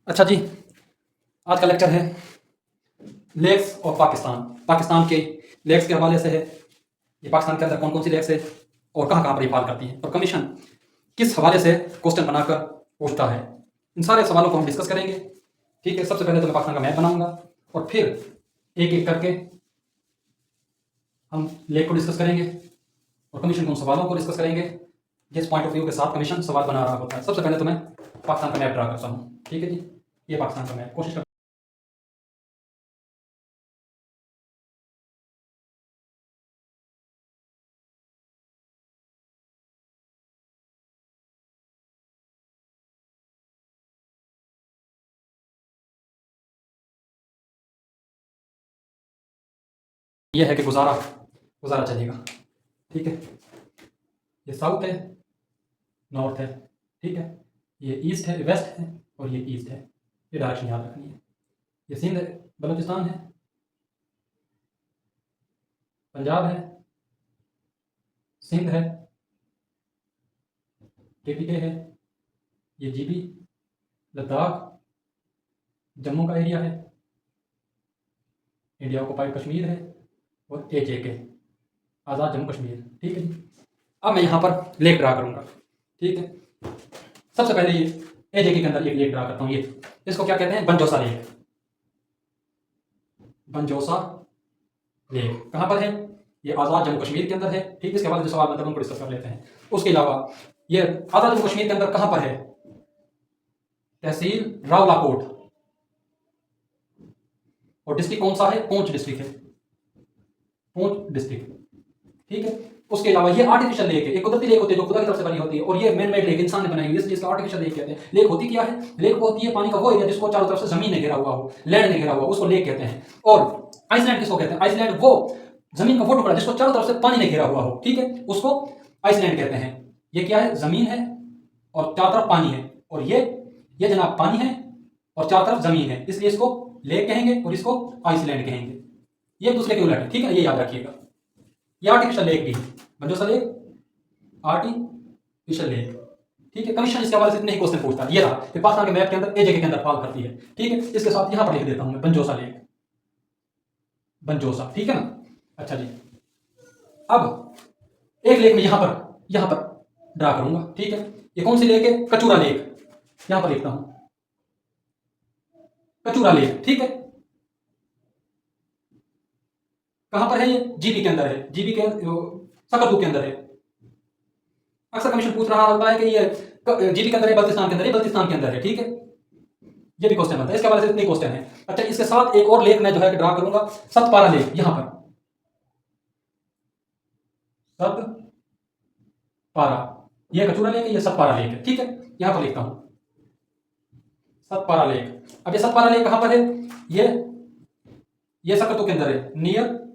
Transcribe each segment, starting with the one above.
अच्छा जी, आज का लेक्चर है लेक्स और पाकिस्तान। पाकिस्तान के लेक्स के हवाले से है। ये पाकिस्तान के अंदर कौन कौन सी लेक्स है और कहाँ कहाँ पर ये फॉल करती हैं और कमीशन किस हवाले से क्वेश्चन बनाकर पूछता है। इन सारे सवालों को हम डिस्कस करेंगे। ठीक है, सबसे पहले तो मैं पाकिस्तान का मैप बनाऊंगा और फिर एक एक करके हम लेक को डिस्कस करेंगे और कमीशन के उन सवालों को डिस्कस करेंगे जिस पॉइंट ऑफ व्यू के साथ कमीशन सवाल बना रहा होता है। सबसे पहले तो मैं पाकिस्तान का मैप ड्रा करता हूँ। ठीक है जी, ये पाकिस्तान का मैप कोशिश कर। ये है कि गुजारा गुजारा चलेगा। ठीक है, ये साउथ है, नॉर्थ है। ठीक है, ये ईस्ट है, वेस्ट है और ये ईस्ट है। ये डायरेक्शन याद रखनी है। ये सिंध है, बलूचिस्तान है, पंजाब है, सिंध है, केपीके है, ये जीबी, लद्दाख, जम्मू का एरिया है, इंडिया ऑक्युपाइड कश्मीर है और AJK आज़ाद जम्मू कश्मीर। ठीक है जी, अब मैं यहाँ पर लेक ड्रा करूँगा। ठीक है, सबसे पहले ये AJK के अंदर एक लेक ड्रा करता हूँ। ये इसको क्या कहते हैं? बनजोसा लेक। बनजोसा लेक कहाँ पर है? ये आज़ाद जम्मू कश्मीर के अंदर है। ठीक है, इसके बाद जो सवाल मतलब उनको डिस्कस कर लेते हैं। उसके अलावा ये आज़ाद जम्मू कश्मीर के अंदर कहाँ पर है? तहसील रावलाकोट। और डिस्ट्रिक्ट कौन सा है? पूंछ डिस्ट्रिक्ट है, पूंछ डिस्ट्रिक्ट। ठीक है, उसके अलावा ये आर्टिफिशियल लेक है। एक कुदरती लेक होती है जो खुदा की तरफ से बनी होती है और ये मैन मेड लेक इंसान ने बनाई हुई है, इसलिए इसका आर्टिफिशियल लेक कहते हैं। लेक होती क्या है? लेक होती है पानी का वो एरिया जिसको चारों तरफ से जमीन ने घेरा हुआ हो, लैंड ने घेरा हुआ हो, उसको लेक कहते हैं। और आइसलैंड किसको कहते हैं? आइसलैंड वो जमीन का वो टुकड़ा जिसको चारों तरफ से पानी ने घेरा हुआ हो। ठीक है, उसको आइसलैंड कहते हैं। ये क्या है? जमीन है और चारों तरफ पानी है। और ये जनाब पानी है और चारों तरफ जमीन है, इसलिए इसको लेक कहेंगे और इसको आइसलैंड कहेंगे। ये दूसरे के उलट है। ठीक है, ये याद रखिएगा। ये आर्टिफिशियल लेक भी है, बनजोसा लेक, आर्टिफिशियल लेक। ठीक है, कमीशन इसके हवाले से इतने ही क्वेश्चन पूछता है। ये रहा कि पाकिस्तान के मैप के अंदर AJK के अंदर फॉल करती है। ठीक है, इसके साथ यहां पर लिख देता हूं मैं बनजोसा लेक, बनजोसा। ठीक है ना? अच्छा जी, अब एक लेक में यहां पर ड्रा करूंगा। ठीक है, ये कौन सी लेक है? कचूरा लेक। यहां पर लिखता हूं कचूरा लेक। ठीक है, कहां पर है? ये जीबी के अंदर है, जीबी के सकरदू के अंदर है। अक्सर कमीशन पूछ रहा होता है कि ये जीबी के अंदर है, बल्तिस्तान के अंदर है, बल्तिस्तान के अंदर है। ठीक है, ये भी क्वेश्चन बनता है। इसके हवाले से इतने क्वेश्चन है। अच्छा, इसके साथ एक और लेक मैं जो है ड्रा करूंगा, सतपारा लेक। यहां पर सतपारा, ये कचूरा लेक है, ये सतपारा लेक है। ठीक है, यहां पर लिखता हूं सतपारा लेक। अब ये सतपारा लेक कहां पर है? ये सकरदू के अंदर है, नियर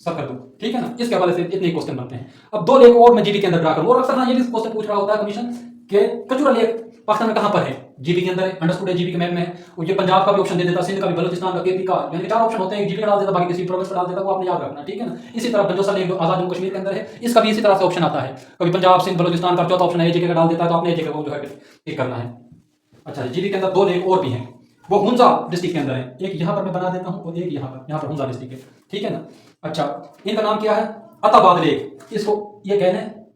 सकरदू। ठीक है ना? इसके हवाले से इतने क्वेश्चन बनते हैं। अब दो लेक और मैं जीबी के अंदर ड्रा करूंगा। और अक्सर ना ये भी क्वेश्चन पूछ रहा होता है कमीशन के कचूरा लेक पाकिस्तान में कहां पर है? जीबी के अंदर है, अंडरस्टूड है, जीबी के मैप में है। और ये पंजाब का भी ऑप्शन दे देता, सिंध का भी, बलूचिस्तान का, केपी का, यानी कि चार ऑप्शन होते हैं। जीबी का डाल देता, बाकी किसी प्रोविंस का डाल देता, वो आपने याद रखना। ठीक है ना? इसी तरह बनजोसा लेक आजाद जम्मू कश्मीर के अंदर है, इसका भी इसी तरह से ऑप्शन आता है। कभी पंजाब, सिंध, बलूचिस्तान का चौथा ऑप्शन है AJK का डाल देता है, तो आपने AJK को जो है टिक करना है। अच्छा, जीबी के अंदर दो लेक और भी हैं, वो हुंजा डिस्ट्रिक्ट के अंदर है। एक यहां पर मैं बना देता हूं और एक यहां पर हुंजा डिस्ट्रिक्ट है। ठीक है ना? अच्छा, इनका नाम क्या है? अताबाद लेक, इसको ये कहना है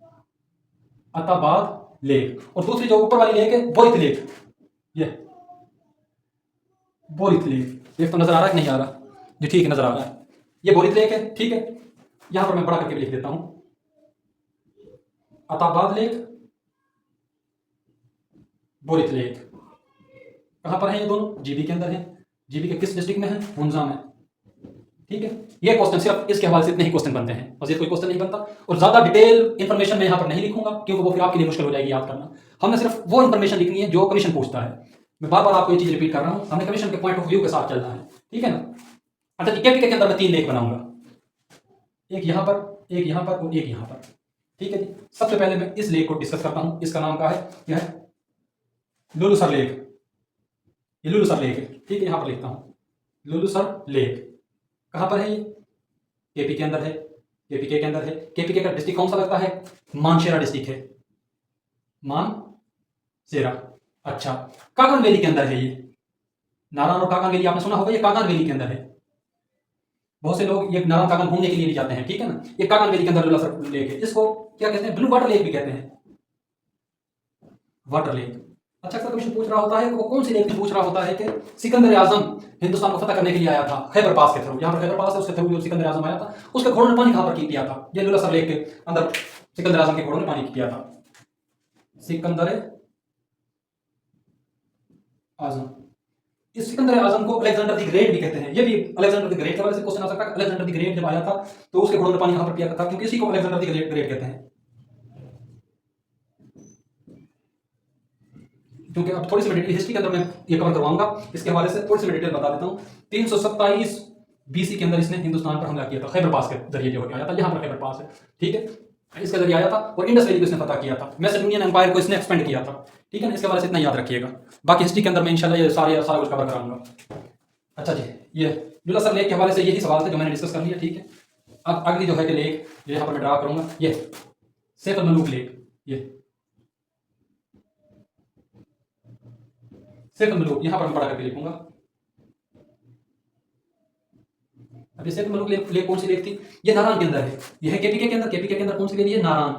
अताबाद लेक। और दूसरी जो ऊपर वाली लेक है बोरित लेक, ये बोरित लेक। देख तो नजर आ रहा है कि नहीं आ रहा? जी ठीक है, नजर आ रहा है। ये बोरित लेक है। ठीक है, यहां पर मैं बड़ा करके लिख देता हूं अताबाद लेक, बोरित लेक। कहां पर है ये दोनों? जीबी के अंदर है। जीबी के किस डिस्ट्रिक्ट में है? हुंजा में। ठीक है, ये क्वेश्चन सिर्फ इसके हवाले से इतने ही क्वेश्चन बनते हैं, मजीद कोई क्वेश्चन नहीं बनता। और ज्यादा डिटेल इंफॉर्मेशन मैं यहां पर नहीं लिखूंगा क्योंकि वो फिर आपके लिए मुश्किल हो जाएगी याद करना। हमने सिर्फ वो इंफॉर्मेशन लिखनी है जो कमीशन पूछता है। मैं बार बार आपको ये चीज रिपीट कर रहा हूं, हमने कमीशन के पॉइंट ऑफ व्यू के साथ चलना है। ठीक है ना? अच्छा, केपीके के अंदर मैं 3 लेक बनाऊंगा, एक यहां पर, एक यहां पर और एक यहां पर। ठीक है जी, सबसे पहले मैं इस लेक को डिस्कस करता हूं। इसका नाम क्या है? यह है लुलुसर लेक। ये लुलुसर लेक है। ठीक है, यहां पर लिखता हूं लुलुसर लेक। कहां पर है ये? केपी के अंदर है, केपीके के अंदर है। केपीके का डिस्ट्रिक्ट कौन सा लगता है? मानसेरा डिस्ट्रिक्ट है, मानसेरा। अच्छा, कागान वैली के अंदर है ये। नारायण और कागान वैली आपने सुना होगा, ये कागान वैली के अंदर है। बहुत से लोग ये नारायण कागान घूमने के लिए भी जाते हैं, ठीक है ना। ये कागान वैली के अंदर लुलासर लेक है। इसको क्या कहते हैं? ब्लू वाटर लेक भी कहते हैं, वाटर लेक। अच्छा, अक्सर क्वेश्चन पूछ रहा होता है, वो कौन सी लेक में पूछ रहा होता है कि सिकंदर आजम हिंदुस्तान को फतह करने के लिए आया था खैबर पास के थ्रू। यहाँ पर खैबर पास है, उसके थ्रू सिकंदर आजम आया था। उसके घोड़ों ने पानी कहाँ पर पिया था? ये लुलासर लेक के अंदर सिकंदर आजम के घोड़ों ने पानी पिया था। सिकंदर आजम, इस सिकंदर आजम को अलेक्जेंडर द ग्रेट भी कहते हैं। ये भी अलेक्जेंडर द ग्रेट के बारे में क्वेश्चन आ सकता है। अलेक्जेंडर द ग्रेट जब आया था तो उसके घोड़ों ने पानी कहाँ पर पिया था? क्योंकि इसी को अलेक्जेंडर द ग्रेट कहते हैं। क्योंकि अब थोड़ी सी मैं डिटेल हिस्ट्री के अंदर मैं ये कवर करवाऊंगा, इसके हवाले से थोड़ी सी मैं डिटेल बता देता हूँ। 327 बीसी के अंदर इसने हिंदुस्तान पर हमला किया था, खैबर पास के जरिए जो आया था। यहाँ पर खैबर पास है, ठीक है, इसके जरिए आया था और इंडस वैली को इसने फतह किया था। मैसेडोनियन एम्पायर को इसने एक्सपेंड किया था, ठीक है ना। इसके हवाले से इतना याद रखिएगा। बाकी हिस्ट्री के अंदर मैं इंशाल्लाह ये सारा कुछ कवर कराऊंगा। अच्छा जी, ये लुलासर लेक के हवाले से यही सवाल थे जो मैंने डिस्कस कर लिया, ठीक है। अब अगली जो है कि लेक जो यहाँ पर मैं ड्रा करूंगा, ये सैफ अल मलूक लेक। ये सैफ अल मलूक यहाँ पर मैं बड़ा करके लिखूंगा। अब ये सैफ अल मलूक लेक कौन सी लेक थी? ये नारायण के अंदर है। ये है केपीके के अंदर। केपीके के अंदर कौन सी लेक है? नारायण।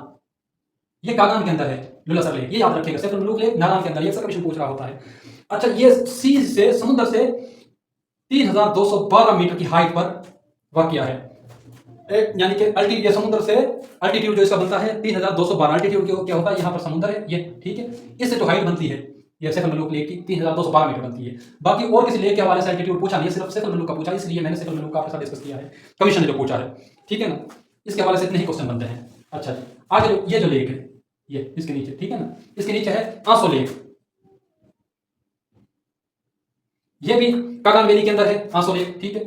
ये कागान के अंदर है लुलासर लेक, ये याद रखिएगा। सैफ अल मलूक लेक नारायण के अंदर, ये अक्सर क्वेश्चन पूछ रहा होता है। अच्छा, ये सी से समुद्र से 3212 मीटर की हाइट पर वाक़या है। यानी कि अल्टीट्यूड, समुद्र से अल्टीट्यूड जो इसका बनता है 3212। अल्टीट्यूड क्या होता है? यहाँ पर समुद्र है ये, ठीक है। इससे जो हाइट बनती है ये सैफ अल मलूक लेक की 3212 मीटर बनती है। बाकी और किसी लेक के हवाले से अल्टीट्यूड पूछा नहीं है, सिर्फ सैफ अल मलूक का पूछा, इसलिए मैंने सैफ अल मलूक का आपके साथ डिस्कस किया है, कमीशन ने जो पूछा है, ठीक है ना। इसके हवाले से इतने ही क्वेश्चन बनते हैं। अच्छा जी, आगे जो ये जो लेक है, ये इसके नीचे, ठीक है ना, इसके नीचे है आंसू लेक। ये भी कागान वैली के अंदर है आंसू लेक, ठीक है।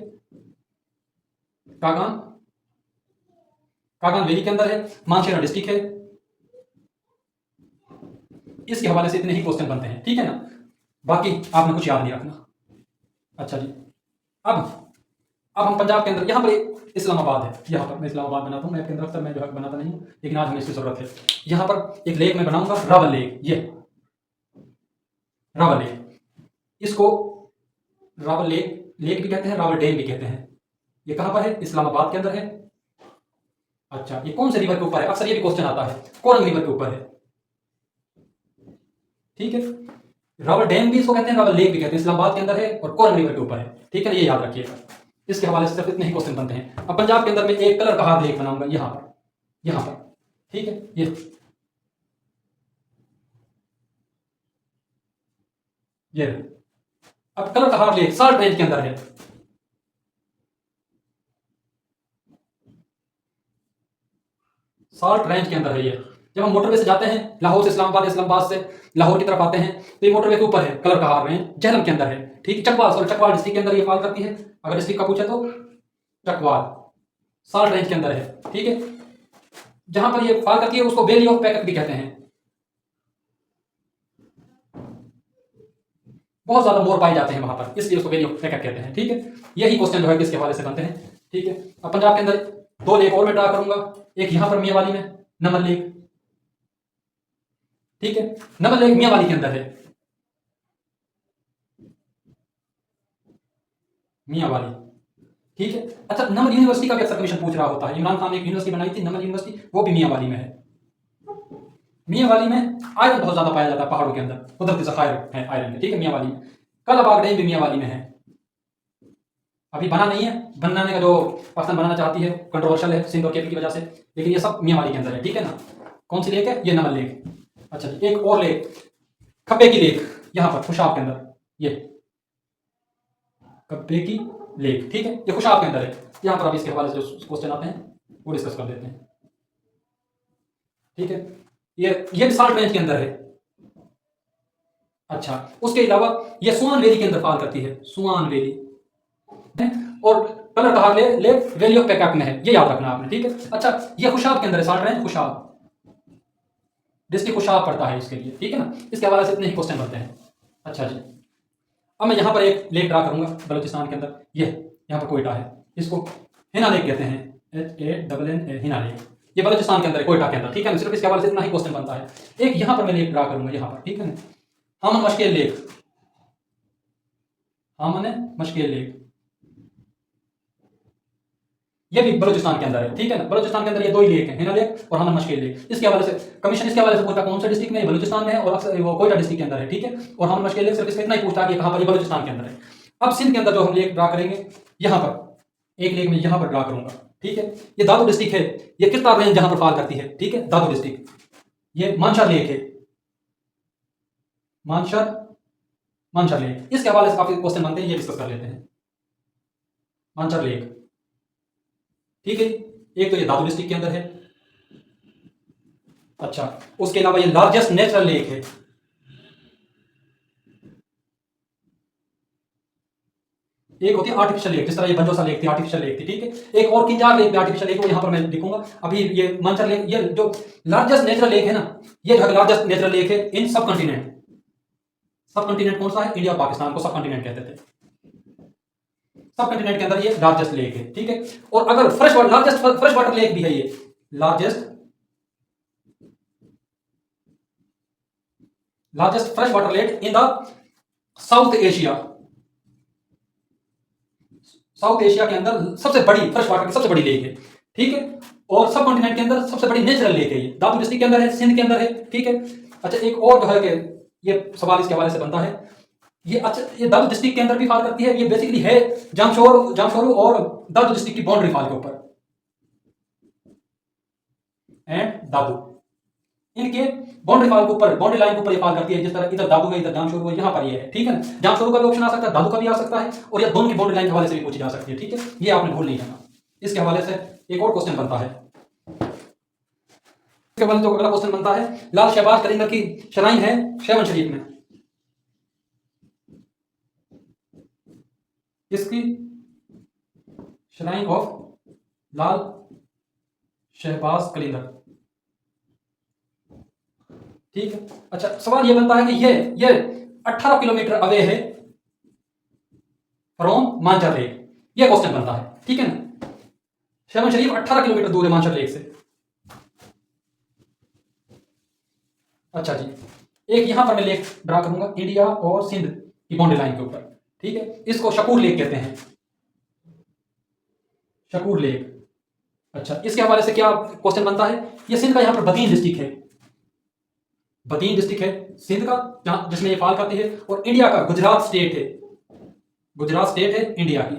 कागान वैली के अंदर है, मानसेरा डिस्ट्रिक्ट है। इसके हवाले से इतने ही क्वेश्चन बनते हैं, ठीक है ना। बाकी आपने कुछ याद नहीं रखना। अच्छा जी, अब हम पंजाब के अंदर, यहाँ पर इस्लामाबाद है। यहाँ पर मैं इस्लामाबाद बनाता हूँ मैप के अंदर, अक्सर मैं जो है बनाता नहीं हूँ, लेकिन आज हमें इसकी जरूरत है। यहाँ पर एक लेक मैं बनाऊंगा, रावल लेक। ये रावल लेक, इसको रावल लेक भी कहते हैं, रावल डैम भी कहते हैं। ये कहाँ पर है? इस्लामाबाद के अंदर है। अच्छा, ये कौन से रिवर के ऊपर है? अक्सर ये भी क्वेश्चन आता है, कोरंग रिवर के ऊपर है, ठीक है। रावल डैम भी इसको कहते हैं, रावल लेक भी कहते हैं, इस्लामाबाद के अंदर है और कोरंग रिवर के ऊपर है, ठीक है। ये याद रखिएगा। इसके हवाले से सिर्फ इतने ही क्वेश्चन बनते हैं। अब पंजाब के अंदर मैं एक कलर कहार लेक बनाऊंगा, यहाँ पर, ठीक है। ये अब कलर कहार लेक साल्ट रेंज के अंदर है। साल्ट रेंज के अंदर है ये। जब हम मोटरवे से जाते हैं लाहौर से इस्लामाबाद, इस्लामाबाद से लाहौर की तरफ आते हैं, तो ये मोटरवे के ऊपर है, कलर कहार रेंज जहलम के अंदर है, ठीक। चकवाल डिस्ट्रिक्ट के अंदर ये फॉल करती है। अगर डिस्ट्रिक्ट का पूछे तो चकवाल साल्ट रेंज के अंदर है, ठीक है। जहां पर ये फॉल करती है उसको वैली ऑफ पैकक भी कहते हैं। बहुत ज्यादा मोर पाए जाते हैं वहां पर, इसलिए उसको वैली ऑफ पैकक कहते हैं, ठीक है। यही क्वेश्चन जो है किसके हवाले से बनते हैं, ठीक है। अब पंजाब के अंदर दो लेक और मैं ड्रा करूंगा। एक यहां पर मियावाली में नमल लेक, ठीक है। नमल लेक मियावाली के अंदर है, मियावाली, ठीक है। अच्छा, नमल यूनिवर्सिटी का भी अक्सर कमीशन पूछ रहा होता है। इमरान खान ने एक यूनिवर्सिटी बनाई थी नमल यूनिवर्सिटी, वो भी मियावाली में है। मियावाली में आयरन बहुत ज्यादा पाया जाता है पहाड़ों के अंदर, कुदरती जखायर है आयरन के, ठीक है। मियावाली में कालाबाग डैम भी मियावाली में है। अभी बना नहीं है, बनाने का जो पाकिस्तान बनाना चाहती है, कंट्रोवर्शियल है सिंध और केपी की वजह से, लेकिन ये सब मियावाली के अंदर है, ठीक है ना। कौन सी लेक है? ये नमल लेक। अच्छा, एक और लेक खब्बे की लेक, यहाँ पर खुशाब के अंदर, ये खब्बे की लेक, ठीक है। ये खुशाब के अंदर है। यहाँ पर अभी इसके हवाले से जो क्वेश्चन आते हैं वो डिस्कस कर देते हैं, ठीक है। ये साल्ट रेंज के अंदर है। अच्छा, उसके अलावा ये सुआन वैली के अंदर फॉल करती है, सुआन वैली, और कलर कहा ले वैली ऑफ पैकक में है, ये याद रखना आपने, ठीक है। अच्छा, ये खुशाब के अंदर है, salt range Khushab district Khushab पड़ता है इसके लिए, ठीक है ना। इसके हवाले से इतने ही क्वेश्चन बनते हैं। अच्छा जी, अब मैं यहाँ पर एक लेक ड्रा करूंगा बलूचिस्तान के अंदर। ये यहाँ पर कोयटा है, इसको हिना लेक कहते हैं, HANN हिना लेक। ये बलूचिस्तान के अंदर है, कोयटा के अंदर, ठीक है ना। सिर्फ इसके हवाले से इतना ही क्वेश्चन बनता है। एक यहाँ पर मैं लेक ड्रा करूंगा, यहाँ पर, ठीक है ना। हामन मशकेल लेक, हामन मशकेल लेक, ये भी बलूचिस्तान के अंदर है, ठीक है ना। बलूचिस्तान के अंदर ये दो ही लेक हैं, हिना लेक और हामन मशकेल लेक। इसके हवाले से कमीशन इसके हवाले से पूछता कौन सा डिस्ट्रिक्ट में, बलूचिस्तान में है, और अक्सर वो कोयटा डिस्ट्रिक्ट के अंदर है, ठीक है। और हामन मशकेल लेक सिर्फ इसका इतना ही पूछता है कि कहां पर, ये बलूचिस्तान के अंदर है। अब सिंध के अंदर जो हम लेक ड्रा करेंगे, यहां पर एक लेक में यहां पर ड्रा करूंगा, ठीक है। ये दादू डिस्ट्रिक्ट है, ये किस रेंज जहां पर फॉल करती है, ठीक है, दादू डिस्ट्रिक्ट। ये मानसर लेक है, मानसर, मानसर लेक। इसके हवाले से काफी क्वेश्चन बनते हैं, ये डिस्कस कर लेते हैं। मानसर लेक, ठीक है। एक तो ये दादू डिस्ट्रिक्ट के अंदर है। अच्छा, उसके अलावा ये लार्जेस्ट नेचुरल लेक है, एक होती है आर्टिफिशियल लेक, जिस तरह ये बंजोसा लेक थी, आर्टिफिशियल लेक थी, ठीक है। एक और किंजार लेक भी आर्टिफिशियल लेक, वो यहां पर मैं लिखूंगा अभी। ये मानसर लेक, ये जो लार्जेस्ट नेचुरल लेक है ना, ये जो लार्जेस्ट नेचुरल लेक है इन सब कॉन्टिनेंट। सब कॉन्टिनेंट कौन सा है, इंडिया पाकिस्तान को सब कॉन्टिनेंट कहते थे। सब कॉन्टिनेंट के अंदर ये लार्जेस्ट लेक है, ठीक है। और अगर fresh water, largest fresh water lake भी है ये, largest fresh water lake in the south Asia. South Asia के अंदर सबसे बड़ी फ्रेश वाटर की सबसे बड़ी लेक है, ठीक है। और सब कॉन्टिनेंट के अंदर सबसे बड़ी नेचुरल लेक है, ये दादू डिस्ट्रिक्ट के अंदर है, सिंध के अंदर है, ठीक है। अच्छा, एक और जो है कि ये सवाल इसके हवाले से बनता है, ये अच्छा, ये दादू डिस्ट्रिक्ट के अंदर भी फॉल करती है। ये बेसिकली है जामशोरू और दादू डिस्ट्रिक्ट की बाउंड्री फॉल के ऊपर, एंड दादू, इनके बाउंड्री फॉल के ऊपर, बाउंड्री लाइन के ऊपर ये फॉल करती है। जिस तरह इधर दादू है, इधर जामशोरू है, यहाँ पर ये है, ठीक है ना। जामशोरू का भी ऑप्शन आ सकता है, दादू का भी आ सकता है, और ये दोनों की बाउंड्री लाइन के हवाले से भी पूछी जा सकती है, ठीक है। ये आपने भूल नहीं करना। इसके हवाले से एक और क्वेश्चन बनता है, इसके हवाले से जो अगला क्वेश्चन बनता है, लाल शहबाज कलिंगर की शराइन है शेवन शरीफ में, इसकी श्राइन ऑफ लाल शहबाज कलिंगर, ठीक है। अच्छा, सवाल ये बनता है कि ये 18 किलोमीटर अवे है फ्रॉम मानसर लेक, ये क्वेश्चन बनता है, ठीक है ना। शेवन शरीफ 18 किलोमीटर दूर है मानसर लेक से। अच्छा जी, एक यहां पर मैं लेक ड्रा करूंगा इंडिया और सिंध की बाउंड्री लाइन के ऊपर, ठीक है। इसको शकूर लेक कहते हैं, शकूर लेक। अच्छा, इसके हवाले से क्या क्वेश्चन बनता है, ये सिंध का यहां पर बदीन डिस्ट्रिक्ट है, बदीन डिस्ट्रिक्ट है सिंध का, जहां जिसमें ये फॉल करती है। और इंडिया का गुजरात स्टेट है, गुजरात स्टेट है इंडिया की,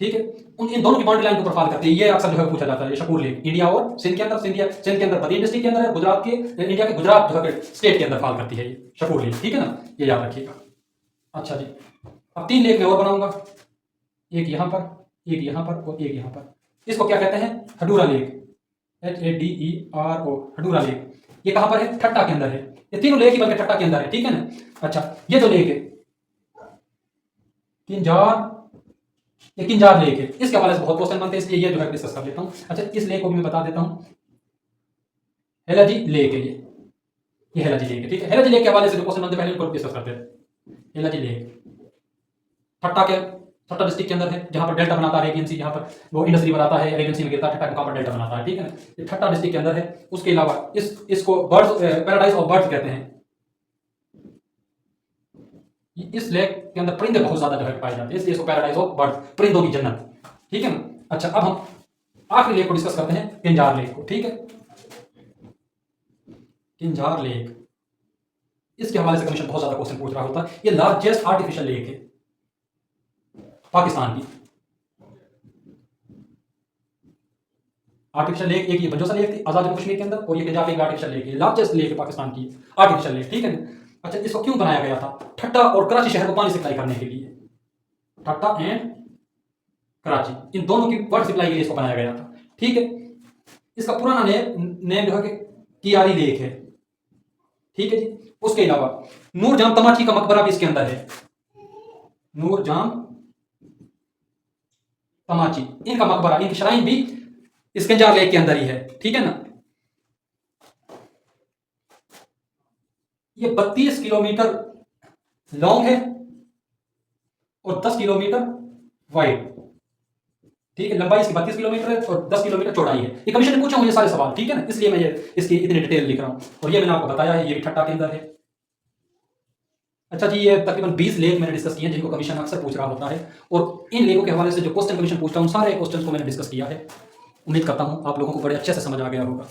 ठीक है। इन दोनों की बाउंड्री लाइन के ऊपर फॉल करती है, ये अक्सर जो है पूछा जाता है। शकूर लेक इंडिया और सिंध के अंदर, सिंध के अंदर बदीन डिस्ट्रिक्ट के अंदर है, गुजरात के, इंडिया के गुजरात जो है स्टेट के अंदर फॉल करती है ये शकूर लेक, ठीक है ना, ये याद रखिएगा। अच्छा जी, अब 3 लेक मैं और बनाऊंगा, एक यहां पर, एक यहां पर, और एक यहां पर। इसको क्या कहते हैं, हडूरा लेक, HADERO, हडूरा लेक। ये कहां पर है, ठट्टा के अंदर है। ये तीनों लेक ही बल्कि ठट्टा के अंदर है, ठीक है ना। अच्छा, ये जो लेक है किंजार, ये किंजार लेक है, इसके हवाले से बहुत क्वेश्चन बनते हैं, इसलिए ये जो है डिस्कस कर लेता हूं। अच्छा, इस लेक को भी मैं बता देता हूं, हेलाजी लेक है ये हेलाजी लेक है, ठीक है। हेलाजी लेक के हवाले से जो क्वेश्चन बनते हैं पहले उनको डिस्कस करते हैं। हेलाजी लेक ठट्टा डिस्ट्रिक्ट के अंदर है, जहां पर डेल्टा बनाता है अरेबियन सी, जहां पर वो इंडस रिवर आता है, अरेबियन सी में गिरता है, ठट्टा के ऊपर डेल्टा बनाता है, ठीक है ना। ये ठट्टा डिस्ट्रिक्ट के अंदर है। उसके अलावा इसको बर्ड्स, पैराडाइज ऑफ बर्ड्स कहते हैं। इस लेक के अंदर परिंदे बहुत ज्यादा जो है पाए जाते हैं, इसलिए इसको पैराडाइज ऑफ बर्ड्स, परिंदों की जन्नत, ठीक है ना। अच्छा, अब हम आखिरी लेक को डिस्कस करते हैं, किंजार लेक को, ठीक है। किंजार लेक, इसके हवाले से कमीशन बहुत ज्यादा क्वेश्चन पूछ रहा होता है। ये लार्जेस्ट आर्टिफिशियल लेक है पाकिस्तान की। आर्टिफिशियल लेक एक ये बंजोसा लेक थी आजाद कश्मीर के अंदर, और ये किंजार लेक आर्टिफिशियल लेक है, लार्जेस्ट लेक है पाकिस्तान की आर्टिफिशियल लेक, ठीक है ना। अच्छा, इसको क्यों बनाया गया था, ठट्टा और कराची शहर को पानी सप्लाई करने के लिए, ठट्टा एंड कराची इन दोनों की वाटर सप्लाई के लिए इसको बनाया गया था, ठीक है। इसका पुराना नेम जो है कि कियारी लेक है, ठीक है जी। उसके अलावा नूरजाम तमाची का मकबरा भी इसके अंदर है, नूरजाम तमाची, इनका मकबरा, इनकी श्राइन भी इस किंजार लेक के अंदर ही है, ठीक है ना। ये 32 किलोमीटर लॉन्ग है और 10 किलोमीटर वाइड, ठीक है। लंबाई इसकी 32 किलोमीटर है और 10 किलोमीटर चौड़ाई है। ये कमीशन ने पूछे हुए सारे सवाल, ठीक है ना, इसलिए मैं ये इसकी इतनी डिटेल लिख रहा हूं। और ये मैंने आपको बताया है, ये भी ठट्टा के अंदर है, अच्छा जी, ये तकरीबन 20 लेख मैंने डिस्कस किए हैं जिनको कमीशन अक्सर पूछ रहा होता है, और इन लेखों के हवाले से जो क्वेश्चन कमीशन पूछता हूँ सारे क्वेश्चन को मैंने डिस्कस किया है। उम्मीद करता हूँ आप लोगों को बड़े अच्छे से समझ आ गया होगा।